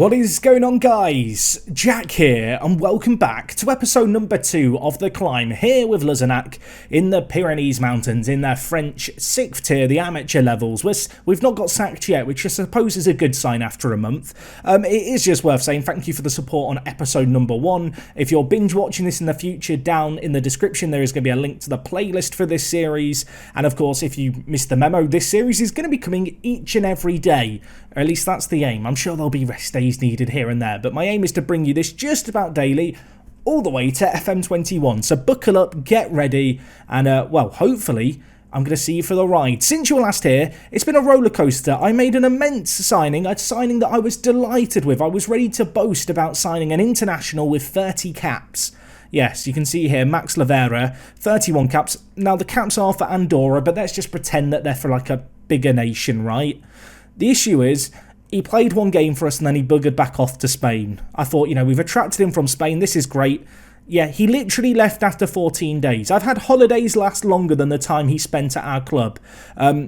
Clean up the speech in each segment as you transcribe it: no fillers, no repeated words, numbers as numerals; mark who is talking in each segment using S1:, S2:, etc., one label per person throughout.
S1: What is going on, guys? Jack here, and welcome back to episode number 2 of The Climb, here with Luzenac in the Pyrenees Mountains, in their French 6th tier, the amateur levels. We've not got sacked yet, which I suppose is a good sign after a month. It is just worth saying thank you for the support on episode number 1. If you're binge watching this in the future, down in the description there is going to be a link to the playlist for this series. And of course, if you missed the memo, this series is going to be coming each and every day. Or at least that's the aim. I'm sure there'll be rest days needed here and there, but my aim is to bring you this just about daily, all the way to FM21. So buckle up, get ready, and well, hopefully I'm going to see you for the ride. Since you were last here, it's been a roller coaster. I made an immense signing, a signing that I was delighted with. I was ready to boast about signing an international with 30 caps. Yes, you can see here, Max Lavera, 31 caps. Now, the caps are for Andorra, but let's just pretend that they're for like a bigger nation, right? The issue is, he played one game for us and then he buggered back off to Spain. I thought, you know, we've attracted him from Spain, this is great. Yeah, he literally left after 14 days. I've had holidays last longer than the time he spent at our club.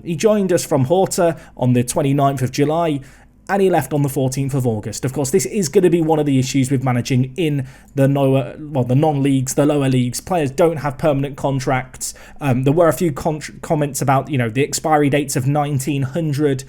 S1: He joined us from Horta on the 29th of July, and he left on the 14th of August. Of course, this is going to be one of the issues with managing in the the non-leagues, the lower leagues. Players don't have permanent contracts. There were a few comments about, you know, the expiry dates of 1900.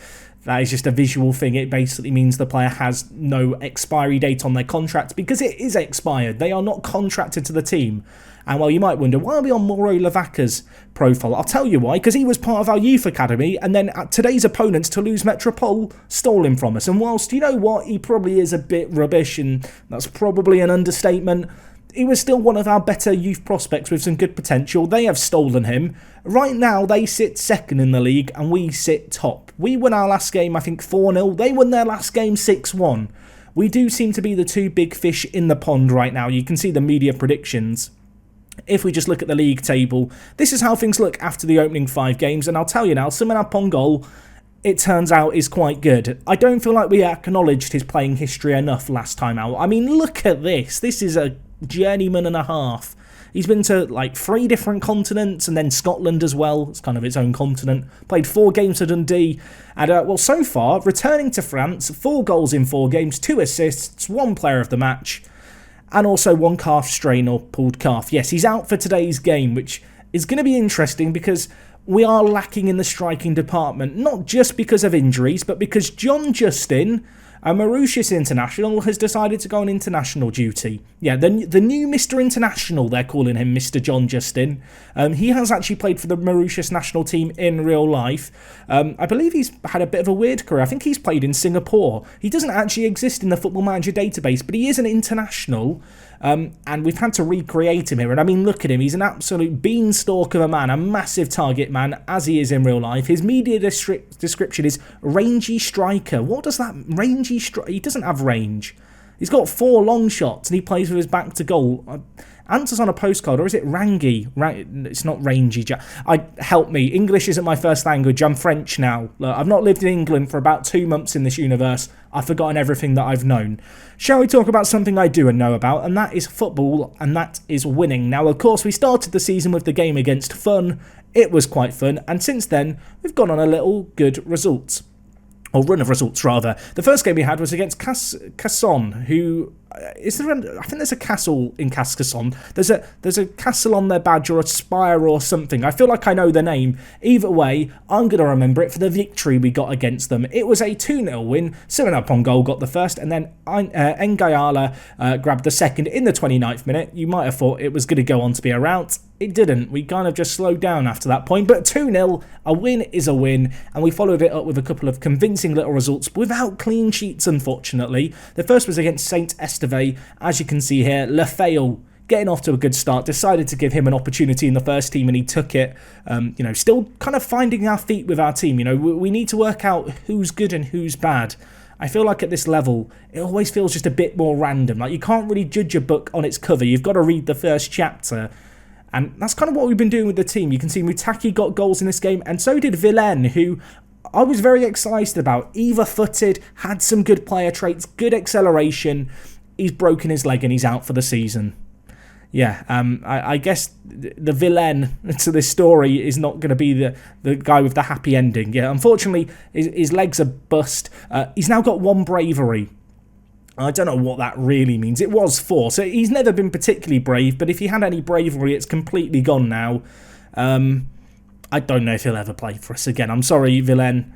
S1: That is just a visual thing. It basically means the player has no expiry date on their contract because it is expired. They are not contracted to the team. And well, you might wonder, why are we on Mauro Lavaca's profile? I'll tell you why, because he was part of our youth academy, and then today's opponents, Toulouse Metropole, stole him from us. And whilst, you know what, he probably is a bit rubbish, and that's probably an understatement, he was still one of our better youth prospects with some good potential. They have stolen him. Right now, they sit second in the league, and we sit top. We won our last game, I think, 4-0. They won their last game 6-1. We do seem to be the two big fish in the pond right now. You can see the media predictions. If we just look at the league table, this is how things look after the opening 5 games. And I'll tell you now, Simon Pongol, it turns out, is quite good. I don't feel like we acknowledged his playing history enough last time out. I mean, look at this. This is a journeyman and a half. He's been to like 3 different continents and then Scotland as well. It's kind of its own continent. Played 4 games for Dundee. And well, so far, returning to France, 4 goals in 4 games, 2 assists, 1 player of the match, and also 1 calf strain or pulled calf. Yes, he's out for today's game, which is going to be interesting because we are lacking in the striking department, not just because of injuries, but because John Justin, a Mauritius international, has decided to go on international duty. Yeah, the new Mr. International, they're calling him Mr. John Justin. He has actually played for the Mauritius national team in real life. I believe he's had a bit of a weird career. I think he's played in Singapore. He doesn't actually exist in the Football Manager database, but he is an international. And we've had to recreate him here. And I mean, look at him. He's an absolute beanstalk of a man, a massive target man, as he is in real life. His media description is rangy striker. What does that rangy striker? He doesn't have range. He's got 4 long shots and he plays with his back to goal. Answers on a postcard, or is it rangy? It's not rangy. Help me. English isn't my first language. I'm French now. Look, I've not lived in England for about 2 months in this universe. I've forgotten everything that I've known. Shall we talk about something I do and know about, and that is football, and that is winning. Now, of course, we started the season with the game against Fun. It was quite fun, and since then, we've gone on a little good results. Or run of results, rather. The first game we had was against Casson, who... I think there's a castle in Cascasson. There's a castle on their badge or a spire or something. I feel like I know the name. Either way, I'm going to remember it for the victory we got against them. It was a 2-0 win. Simon Pongol got the first, and then Ngayala grabbed the second in the 29th minute. You might have thought it was going to go on to be a rout. It didn't. We kind of just slowed down after that point. But 2-0, a win is a win. And we followed it up with a couple of convincing little results without clean sheets, unfortunately. The first was against Saint Esteve. As you can see here, Lefeil getting off to a good start, decided to give him an opportunity in the first team and he took it. You know, still kind of finding our feet with our team. You know, we need to work out who's good and who's bad. I feel like at this level, it always feels just a bit more random. Like, you can't really judge a book on its cover. You've got to read the first chapter. And that's kind of what we've been doing with the team. You can see Mutaki got goals in this game, and so did Villain, who I was very excited about. Either-footed, had some good player traits, good acceleration. He's broken his leg and he's out for the season. Yeah, I guess the villain to this story is not going to be the guy with the happy ending. Yeah, unfortunately, his legs are bust. He's now got 1 bravery. I don't know what that really means. It was 4, so he's never been particularly brave, but if he had any bravery, it's completely gone now. I don't know if he'll ever play for us again. I'm sorry, Villain.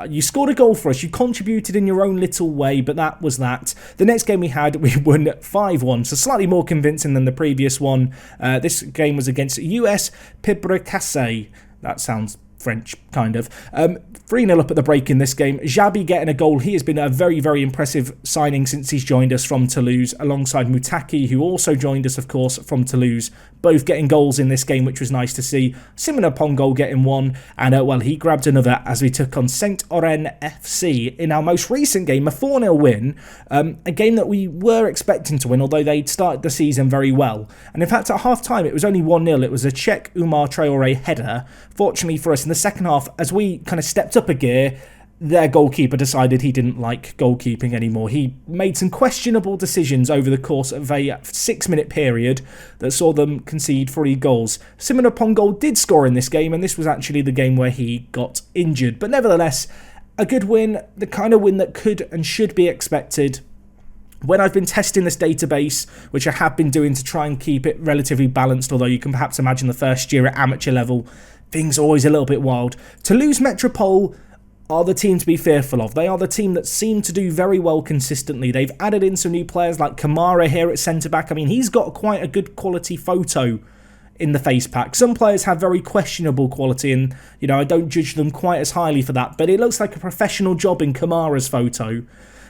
S1: You scored a goal for us. You contributed in your own little way, but that was that. The next game we had, we won 5-1, so slightly more convincing than the previous one. This game was against US Pibracase. That sounds French, kind of. 3-0 up at the break in this game. Xabi getting a goal. He has been a very, very impressive signing since he's joined us from Toulouse, alongside Mutaki, who also joined us, of course, from Toulouse. Both getting goals in this game, which was nice to see. Simona Pongol getting one, and, well, he grabbed another as we took on Saint-Oren FC in our most recent game, a 4-0 win. A game that we were expecting to win, although they'd started the season very well. And in fact, at half-time, it was only 1-0. It was a Czech Umar Traore header. Fortunately for us, in the second half, as we kind of stepped up a gear, their goalkeeper decided he didn't like goalkeeping anymore. He made some questionable decisions over the course of a 6-minute period that saw them concede 3 goals. Simona Pongol did score in this game, and this was actually the game where he got injured. But nevertheless, a good win, the kind of win that could and should be expected. When I've been testing this database, which I have been doing to try and keep it relatively balanced, although you can perhaps imagine the first year at amateur level, things are always a little bit wild. Toulouse Metropole are the team to be fearful of. They are the team that seem to do very well consistently. They've added in some new players like Kamara here at centre-back. I mean, he's got quite a good quality photo in the face pack. Some players have very questionable quality, and, you know, I don't judge them quite as highly for that, but it looks like a professional job in Kamara's photo.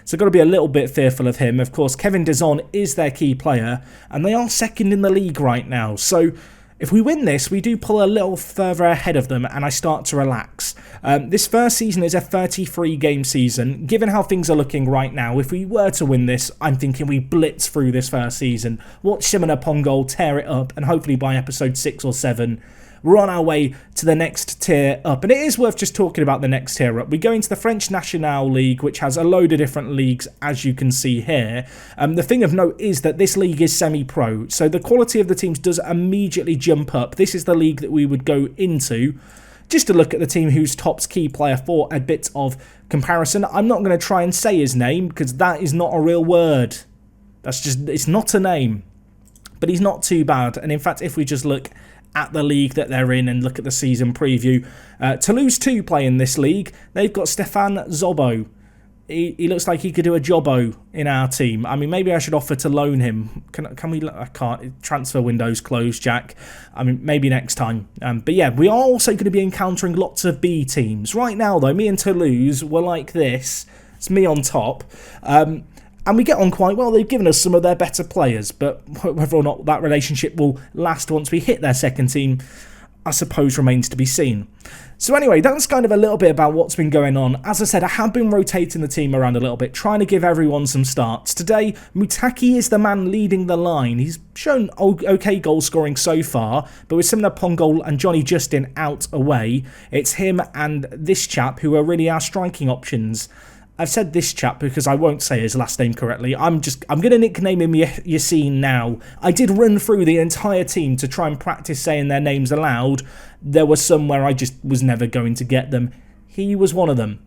S1: So got to be a little bit fearful of him. Of course, Kevin Dezon is their key player, and they are second in the league right now. So if we win this, we do pull a little further ahead of them, and I start to relax. This first season is a 33-game season. Given how things are looking right now, if we were to win this, I'm thinking we blitz through this first season, watch Simona Pongol tear it up, and hopefully by episode 6 or 7, we're on our way to the next tier up. And it is worth just talking about the next tier up. We go into the French National League, which has a load of different leagues, as you can see here. The thing of note is that this league is semi-pro, so the quality of the teams does immediately jump up. This is the league that we would go into. Just to look at the team whose top's key player for a bit of comparison. I'm not going to try and say his name, because that is not a real word. That's just, it's not a name. But he's not too bad. And in fact, if we just look at the league that they're in and look at the season preview, Toulouse 2 play in this league. They've got Stéphane Zobo. He looks like he could do a jobbo in our team. I mean, maybe I should offer to loan him. Can we? I can't. Transfer window's closed, Jack. I mean, maybe next time. But yeah, we are also going to be encountering lots of B teams. Right now, though, me and Toulouse were like this. It's me on top. And we get on quite well. They've given us some of their better players, but whether or not that relationship will last once we hit their second team, I suppose remains to be seen. So anyway, that's kind of a little bit about what's been going on. As I said, I have been rotating the team around a little bit, trying to give everyone some starts. Today, Mutaki is the man leading the line. He's shown okay goal scoring so far, but with Simona Pongol and Johnny Justin out away, it's him and this chap who are really our striking options. I've said this chap because I won't say his last name correctly. I'm going to nickname him Yassine now. I did run through the entire team to try and practice saying their names aloud. There were some where I just was never going to get them. He was one of them.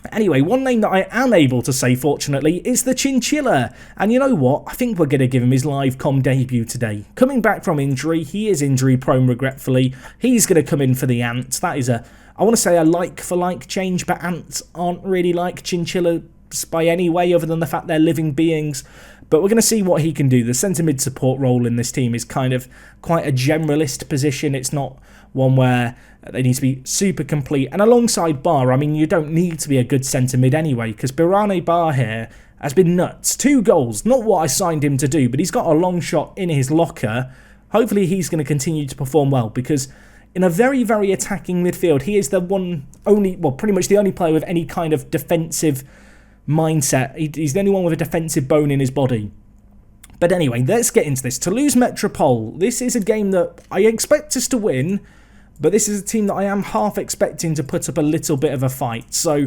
S1: Anyway, one name that I am able to say, fortunately, is the Chinchilla. And you know what? I think we're going to give him his live com debut today. Coming back from injury, he is injury prone, regretfully. He's going to come in for the Ants. That is I want to say a like-for-like change, but ants aren't really like chinchillas by any way other than the fact they're living beings. But we're going to see what he can do. The centre-mid support role in this team is kind of quite a generalist position. It's not one where they need to be super complete. And alongside Barr, I mean, you don't need to be a good centre-mid anyway, because Birane Barr here has been nuts. 2 goals, not what I signed him to do, but he's got a long shot in his locker. Hopefully he's going to continue to perform well, because in a very, very attacking midfield, he is the pretty much the only player with any kind of defensive mindset. He's the only one with a defensive bone in his body. But anyway, let's get into this. Toulouse Metropole. This is a game that I expect us to win, but this is a team that I am half expecting to put up a little bit of a fight. So,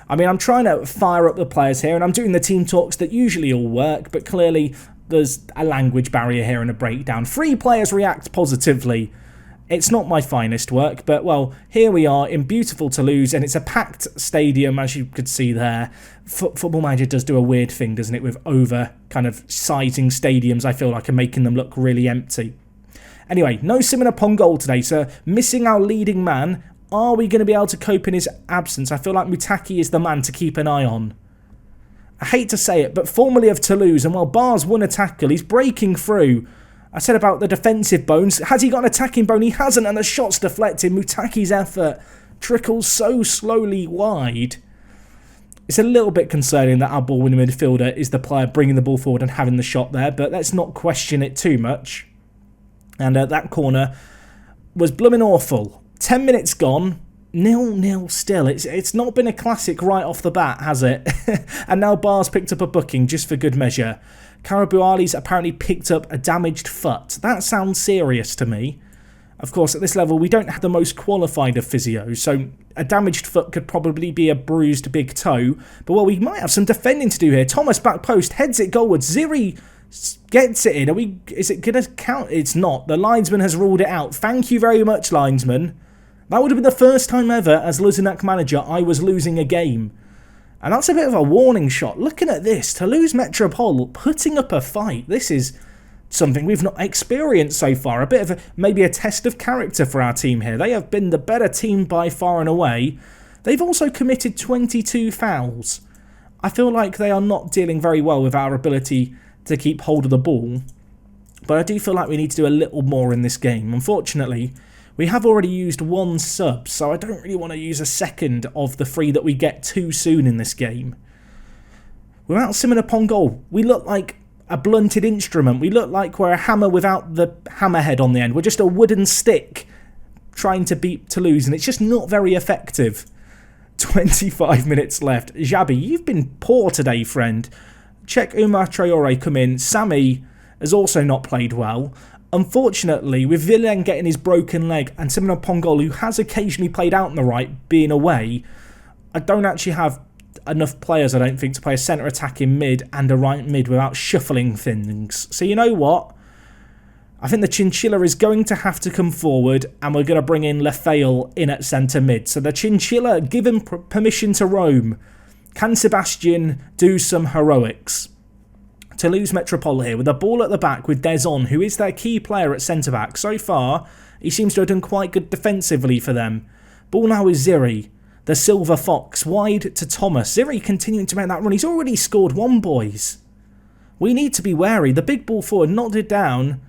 S1: I mean, I'm trying to fire up the players here, and I'm doing the team talks that usually all work, but clearly there's a language barrier here and a breakdown. 3 players react positively. It's not my finest work, but, well, here we are in beautiful Toulouse, and it's a packed stadium, as you could see there. Football Manager does do a weird thing, doesn't it, with over kind of sizing stadiums, I feel like, and making them look really empty. Anyway, no Simon upon goal today, so missing our leading man. Are we going to be able to cope in his absence? I feel like Mutaki is the man to keep an eye on. I hate to say it, but formerly of Toulouse, and while Bar's won a tackle, he's breaking through. I said about the defensive bones. Has he got an attacking bone? He hasn't, and the shot's deflected. Mutaki's effort trickles so slowly wide. It's a little bit concerning that our ball-winning midfielder is the player bringing the ball forward and having the shot there, but let's not question it too much. And that corner was blooming awful. 10 minutes gone, 0-0 still. It's not been a classic right off the bat, has it? And now Bar's picked up a booking just for good measure. Caribou Ali's apparently picked up a damaged foot. That sounds serious to me. Of course, at this level, we don't have the most qualified of physios, so a damaged foot could probably be a bruised big toe. But, well, we might have some defending to do here. Thomas back post, heads it goalwards. Ziri gets it in. Is it going to count? It's not. The linesman has ruled it out. Thank you very much, linesman. That would have been the first time ever, as Luzenak manager, I was losing a game. And that's a bit of a warning shot. Looking at this, Toulouse Metropole putting up a fight. This is something we've not experienced so far. A bit of maybe a test of character for our team here. They have been the better team by far and away. They've also committed 22 fouls. I feel like they are not dealing very well with our ability to keep hold of the ball. But I do feel like we need to do a little more in this game. Unfortunately, we have already used one sub, so I don't really want to use a second of the 3 that we get too soon in this game. Without Simon upon goal, we look like a blunted instrument. We look like we're a hammer without the hammerhead on the end. We're just a wooden stick trying to beat Toulouse, and it's just not very effective. 25 minutes left. Xabi, you've been poor today, friend. Check Umar Traore come in. Sammy has also not played well. Unfortunately, with Villen getting his broken leg and Simon Pongol, who has occasionally played out on the right, being away, I don't actually have enough players, I don't think, to play a centre attack in mid and a right mid without shuffling things. So you know what? I think the Chinchilla is going to have to come forward, and we're going to bring in Lefeil in at centre mid. So the Chinchilla given permission to roam. Can Sebastian do some heroics? Toulouse Metropole here with the ball at the back with Dezon, who is their key player at centre-back. So far, he seems to have done quite good defensively for them. Ball now is Ziri, the Silver Fox, wide to Thomas. Ziri continuing to make that run. He's already scored 1, boys. We need to be wary. The big ball forward nodded down.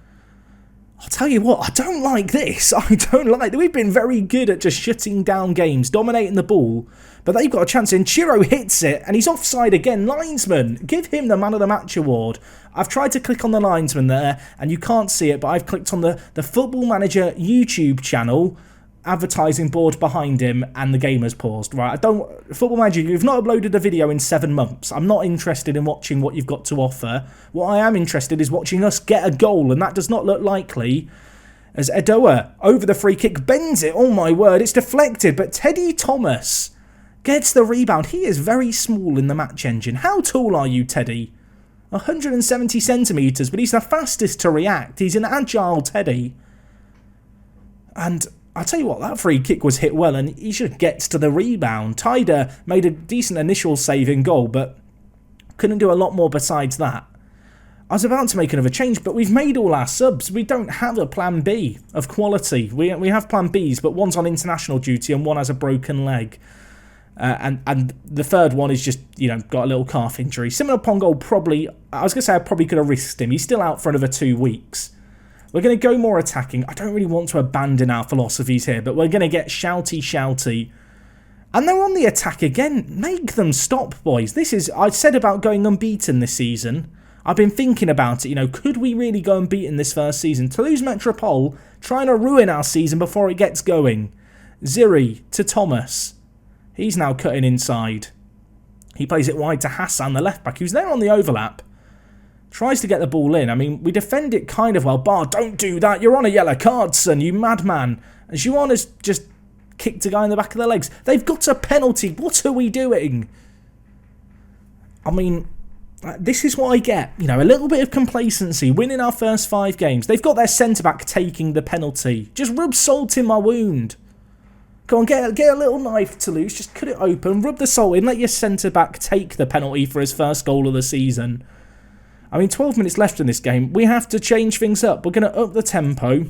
S1: I'll tell you what, I don't like this. I don't like that. We've been very good at just shutting down games, dominating the ball. But they've got a chance in. Chiro hits it, and he's offside again. Linesman, give him the Man of the Match award. I've tried to click on the linesman there, and you can't see it, but I've clicked on the Football Manager YouTube channel, advertising board behind him, and the game has paused. Right, Football Manager, you've not uploaded a video in 7 months. I'm not interested in watching what you've got to offer. What I am interested is watching us get a goal, and that does not look likely. As Edoa, over the free kick, bends it. Oh my word, it's deflected, but Teddy Thomas gets the rebound. He is very small in the match engine. How tall are you, Teddy? 170 centimetres, but he's the fastest to react. He's an agile Teddy. And I'll tell you what, that free kick was hit well, and he just gets to the rebound. Tyder made a decent initial save in goal, but couldn't do a lot more besides that. I was about to make another change, but we've made all our subs. We don't have a plan B of quality. We have plan Bs, but one's on international duty and one has a broken leg. And the third one is just, got a little calf injury. Similar Pongol probably, I was going to say I probably could have risked him. He's still out for another 2 weeks. We're going to go more attacking. I don't really want to abandon our philosophies here, but we're going to get shouty. And they're on the attack again. Make them stop, boys. I said about going unbeaten this season. I've been thinking about it, could we really go unbeaten this first season? Toulouse Metropole trying to ruin our season before it gets going. Ziri to Thomas. He's now cutting inside. He plays it wide to Hassan, the left-back, who's there on the overlap. Tries to get the ball in. I mean, we defend it kind of well. Bar, don't do that. You're on a yellow card, son, you madman. And Juan has just kicked a guy in the back of the legs. They've got a penalty. What are we doing? I mean, This is what I get, you know, a little bit of complacency, winning our first 5 games. They've got their centre-back taking the penalty. Just rub salt in my wound. Go on, get a little knife, Toulouse, just cut it open, rub the salt in, let your centre-back take the penalty for his first goal of the season. I mean, 12 minutes left in this game. We have to change things up. We're going to up the tempo.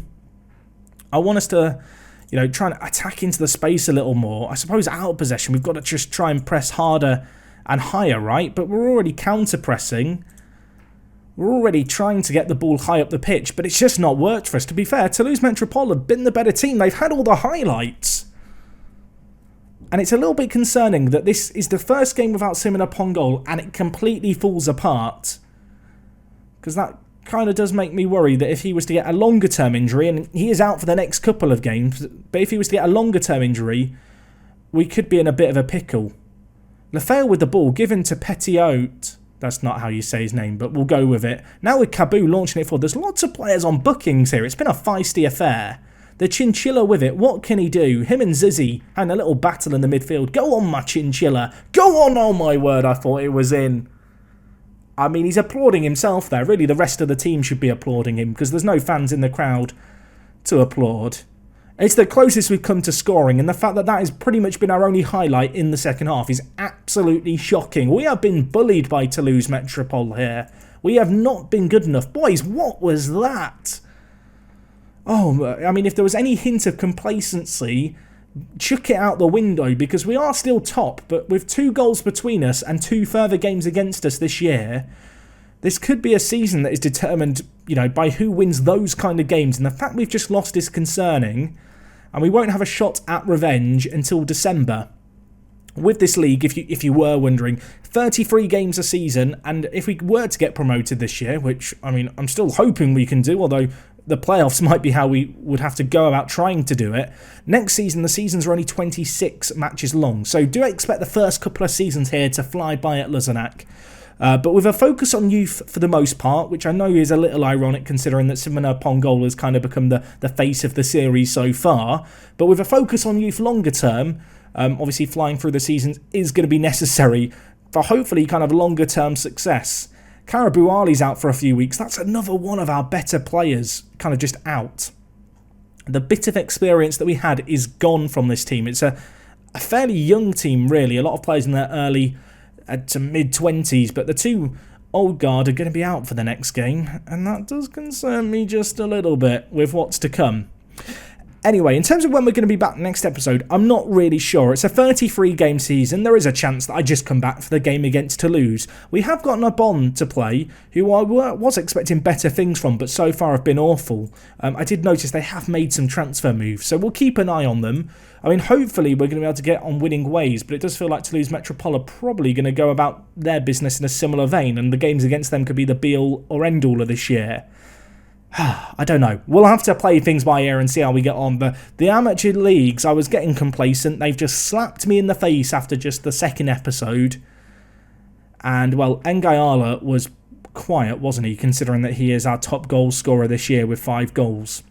S1: I want us to, you know, try and attack into the space a little more. I suppose out of possession, we've got to just try and press harder and higher, right? But we're already counter-pressing. We're already trying to get the ball high up the pitch, but it's just not worked for us. To be fair, Toulouse Metropole have been the better team. They've had all the highlights. And it's a little bit concerning that this is the first game without Simon upon goal and it completely falls apart. Because that kind of does make me worry that if he was to get a longer term injury, and he is out for the next couple of games, but if he was to get a longer term injury, we could be in a bit of a pickle. Lefebvre with the ball given to Petiot. That's not how you say his name, but we'll go with it. Now with Cabot launching it forward, there's lots of players on bookings here. It's been a feisty affair. The Chinchilla with it. What can he do? Him and Zizzy having a little battle in the midfield. Go on, my Chinchilla. Go on, oh my word, I thought it was in. I mean, he's applauding himself there. Really, the rest of the team should be applauding him because there's no fans in the crowd to applaud. It's the closest we've come to scoring, and the fact that that has pretty much been our only highlight in the second half is absolutely shocking. We have been bullied by Toulouse Metropole here. We have not been good enough. Boys, what was that? Oh, I mean, if there was any hint of complacency, chuck it out the window, because we are still top, but with 2 goals between us and 2 further games against us this year, this could be a season that is determined, you know, by who wins those kind of games, and the fact we've just lost is concerning, and we won't have a shot at revenge until December. With this league, if you were wondering, 33 games a season, and if we were to get promoted this year, which, I mean, I'm still hoping we can do, although the playoffs might be how we would have to go about trying to do it. Next season, the seasons are only 26 matches long, so do expect the first couple of seasons here to fly by at Luzenac. But with a focus on youth for the most part, which I know is a little ironic considering that Simona Pongol has kind of become the face of the series so far, but with a focus on youth longer term, obviously flying through the seasons is going to be necessary for hopefully kind of longer term success. Caribou Ali's out for a few weeks. That's another one of our better players kind of just out. The bit of experience that we had is gone from this team. It's a fairly young team, really. A lot of players in their early to mid-20s, but the 2 old guard are going to be out for the next game, and that does concern me just a little bit with what's to come. Anyway, in terms of when we're going to be back next episode, I'm not really sure. It's a 33-game season. There is a chance that I just come back for the game against Toulouse. We have got an Addons to play, who I was expecting better things from, but so far have been awful. I did notice they have made some transfer moves, so we'll keep an eye on them. I mean, hopefully we're going to be able to get on winning ways, but it does feel like Toulouse Metropole are probably going to go about their business in a similar vein, and the games against them could be the be-all or end-all of this year. I don't know. We'll have to play things by ear and see how we get on. But the amateur leagues, I was getting complacent. They've just slapped me in the face after just the second episode. And, well, Ngayala was quiet, wasn't he? Considering that he is our top goal scorer this year with 5 goals.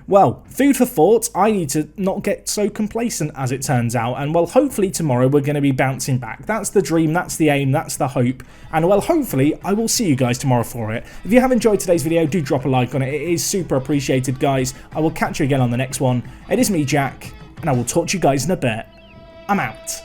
S1: Well, food for thought. I need to not get so complacent as it turns out. And, well, hopefully tomorrow we're going to be bouncing back. That's the dream, that's the aim, that's the hope. And, well, hopefully I will see you guys tomorrow for it. If you have enjoyed today's video, do drop a like on it. It is super appreciated, guys. I will catch you again on the next one. It is me, Jack, and I will talk to you guys in a bit. I'm out.